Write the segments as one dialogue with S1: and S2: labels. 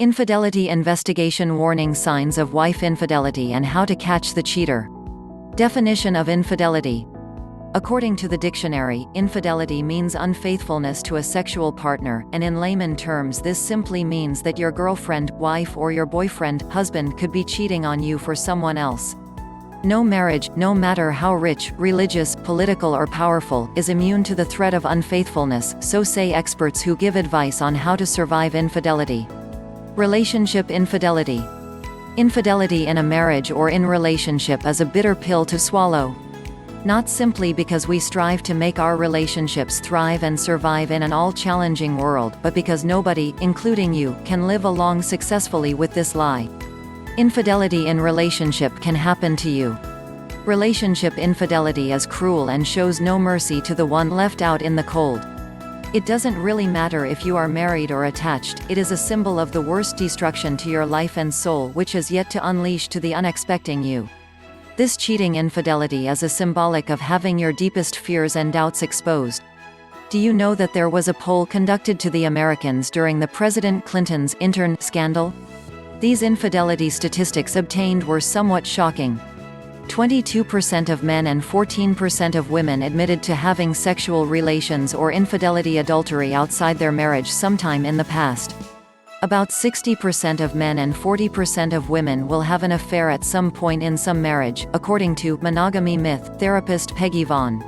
S1: Infidelity investigation: warning signs of wife infidelity and how to catch the cheater. Definition of infidelity. According to the dictionary, infidelity means unfaithfulness to a sexual partner, and in layman terms this simply means that your girlfriend, wife, or your boyfriend, husband could be cheating on you for someone else. No marriage, no matter how rich, religious, political or powerful, is immune to the threat of unfaithfulness, so say experts who give advice on how to survive infidelity. Relationship infidelity. Infidelity in a marriage or in relationship is a bitter pill to swallow. Not simply because we strive to make our relationships thrive and survive in an all-challenging world, but because nobody, including you, can live along successfully with this lie. Infidelity in relationship can happen to you. Relationship infidelity is cruel and shows no mercy to the one left out in the cold. It doesn't really matter if you are married or attached, it is a symbol of the worst destruction to your life and soul which is yet to unleash to the unexpecting you. This cheating infidelity is a symbolic of having your deepest fears and doubts exposed. Do you know that there was a poll conducted to the Americans during the President Clinton's intern scandal? These infidelity statistics obtained were somewhat shocking. 22% of men and 14% of women admitted to having sexual relations or infidelity adultery outside their marriage sometime in the past. About 60% of men and 40% of women will have an affair at some point in some marriage, according to monogamy myth therapist Peggy Vaughn.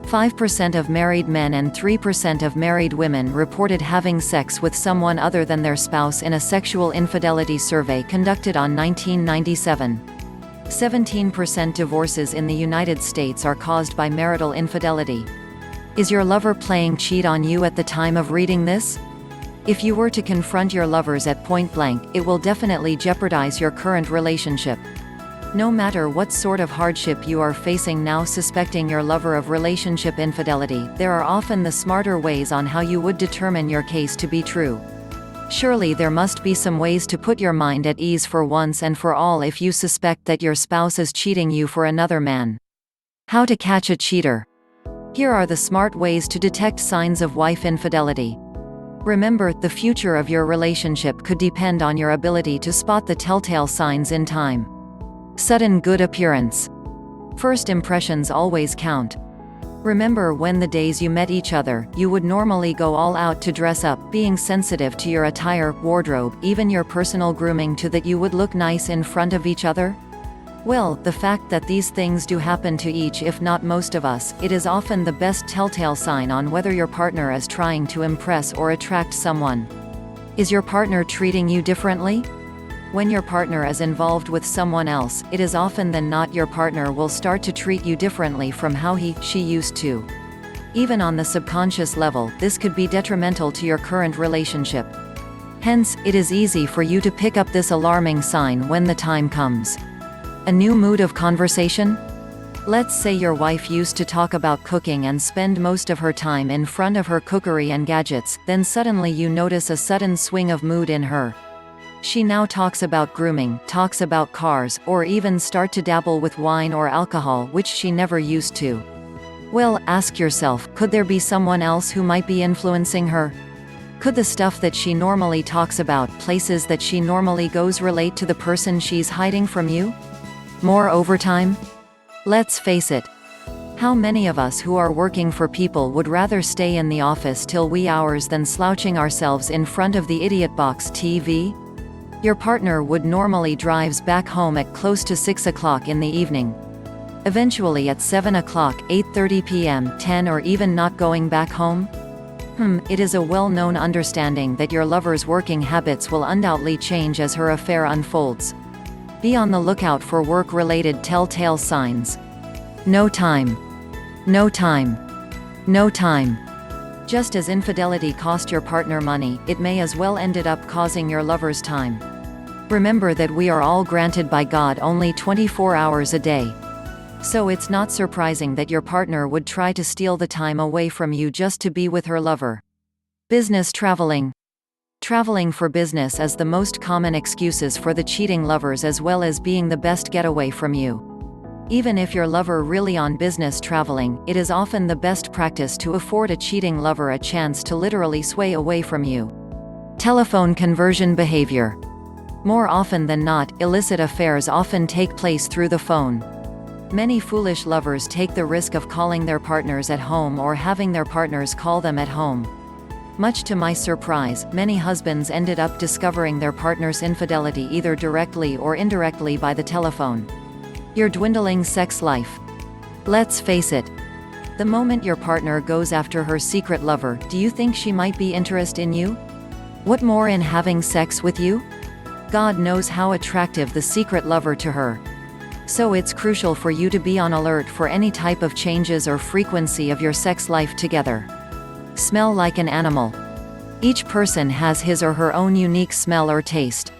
S1: 5% of married men and 3% of married women reported having sex with someone other than their spouse in a sexual infidelity survey conducted on 1997. 17% divorces in the United States are caused by marital infidelity. Is your lover playing cheat on you at the time of reading this? If you were to confront your lovers at point blank, it will definitely jeopardize your current relationship. No matter what sort of hardship you are facing now suspecting your lover of relationship infidelity, there are often the smarter ways on how you would determine your case to be true. Surely there must be some ways to put your mind at ease for once and for all if you suspect that your spouse is cheating you for another man. How to catch a cheater. Here are the smart ways to detect signs of wife infidelity. Remember, the future of your relationship could depend on your ability to spot the telltale signs in time. Sudden good appearance. First impressions always count. Remember when the days you met each other, you would normally go all out to dress up, being sensitive to your attire, wardrobe, even your personal grooming so that you would look nice in front of each other? Well, the fact that these things do happen to each if not most of us, it is often the best telltale sign on whether your partner is trying to impress or attract someone. Is your partner treating you differently? When your partner is involved with someone else, it is often than not your partner will start to treat you differently from how she used to. Even on the subconscious level, this could be detrimental to your current relationship. Hence, it is easy for you to pick up this alarming sign when the time comes. A new mood of conversation? Let's say your wife used to talk about cooking and spend most of her time in front of her cookery and gadgets, then suddenly you notice a sudden swing of mood in her. She now talks about grooming, talks about cars, or even start to dabble with wine or alcohol which she never used to. Well, ask yourself, could there be someone else who might be influencing her? Could the stuff that she normally talks about, places that she normally goes relate to the person she's hiding from you? More overtime? Let's face it. How many of us who are working for people would rather stay in the office till wee hours than slouching ourselves in front of the idiot box TV? Your partner would normally drives back home at close to 6 o'clock in the evening. Eventually at 7 o'clock, 8:30 p.m., 10 or even not going back home? It is a well-known understanding that your lover's working habits will undoubtedly change as her affair unfolds. Be on the lookout for work-related telltale signs. No time. No time. No time. Just as infidelity cost your partner money, it may as well ended up causing your lover's time. Remember that we are all granted by God only 24 hours a day. So it's not surprising that your partner would try to steal the time away from you just to be with her lover. Business traveling. Traveling for business is the most common excuses for the cheating lovers as well as being the best getaway from you. Even if your lover really on business traveling, it is often the best practice to afford a cheating lover a chance to literally sway away from you. Telephone conversion behavior. More often than not, illicit affairs often take place through the phone. Many foolish lovers take the risk of calling their partners at home or having their partners call them at home. Much to my surprise, many husbands ended up discovering their partner's infidelity either directly or indirectly by the telephone. Your dwindling sex life. Let's face it. The moment your partner goes after her secret lover, do you think she might be interested in you? What more in having sex with you? God knows how attractive the secret lover to her. So it's crucial for you to be on alert for any type of changes or frequency of your sex life together. Smell like an animal. Each person has his or her own unique smell or taste.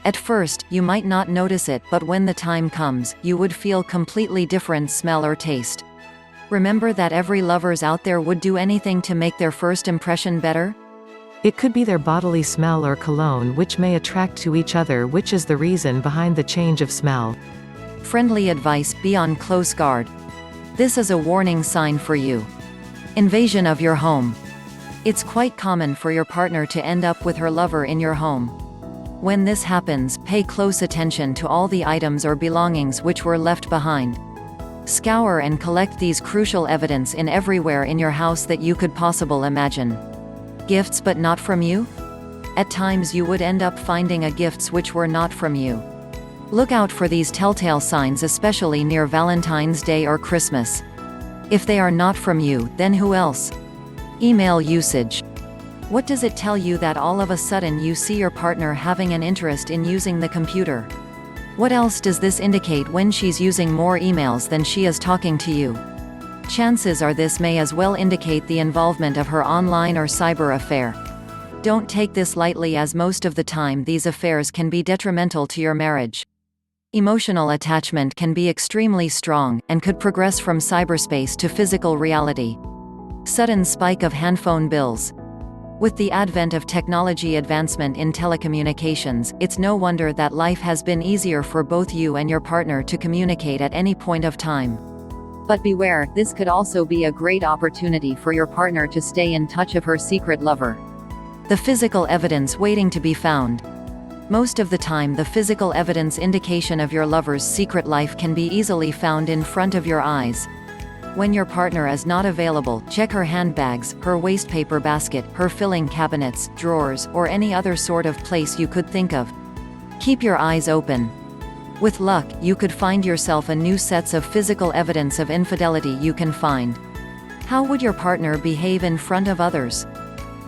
S1: At first, you might not notice it, but when the time comes, you would feel completely different smell or taste. Remember that every lovers out there would do anything to make their first impression better?
S2: It could be their bodily smell or cologne which may attract to each other, which is the reason behind the change of smell.
S1: Friendly advice: be on close guard. This is a warning sign for you. Invasion of your home. It's quite common for your partner to end up with her lover in your home. When this happens, pay close attention to all the items or belongings which were left behind. Scour and collect these crucial evidence in everywhere in your house that you could possibly imagine. Gifts but not from you? At times you would end up finding gifts which were not from you. Look out for these telltale signs, especially near Valentine's Day or Christmas. If they are not from you, then who else? Email usage. What does it tell you that all of a sudden you see your partner having an interest in using the computer? What else does this indicate when she's using more emails than she is talking to you? Chances are this may as well indicate the involvement of her online or cyber affair. Don't take this lightly, as most of the time these affairs can be detrimental to your marriage. Emotional attachment can be extremely strong, and could progress from cyberspace to physical reality. Sudden spike of handphone bills. With the advent of technology advancement in telecommunications, it's no wonder that life has been easier for both you and your partner to communicate at any point of time. But beware, this could also be a great opportunity for your partner to stay in touch of her secret lover. The physical evidence waiting to be found. Most of the time, the physical evidence indication of your lover's secret life can be easily found in front of your eyes. When your partner is not available, check her handbags, her wastepaper basket, her filling cabinets, drawers, or any other sort of place you could think of. Keep your eyes open. With luck, you could find yourself a new sets of physical evidence of infidelity you can find. How would your partner behave in front of others?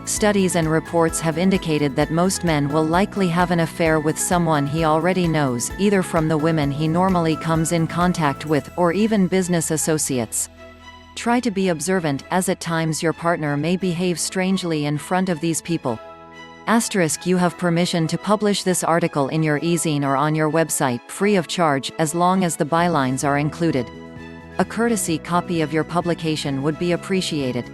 S1: Studies and reports have indicated that most men will likely have an affair with someone he already knows, either from the women he normally comes in contact with, or even business associates. Try to be observant, as at times your partner may behave strangely in front of these people. *, you have permission to publish this article in your e-zine or on your website, free of charge, as long as the bylines are included. A courtesy copy of your publication would be appreciated.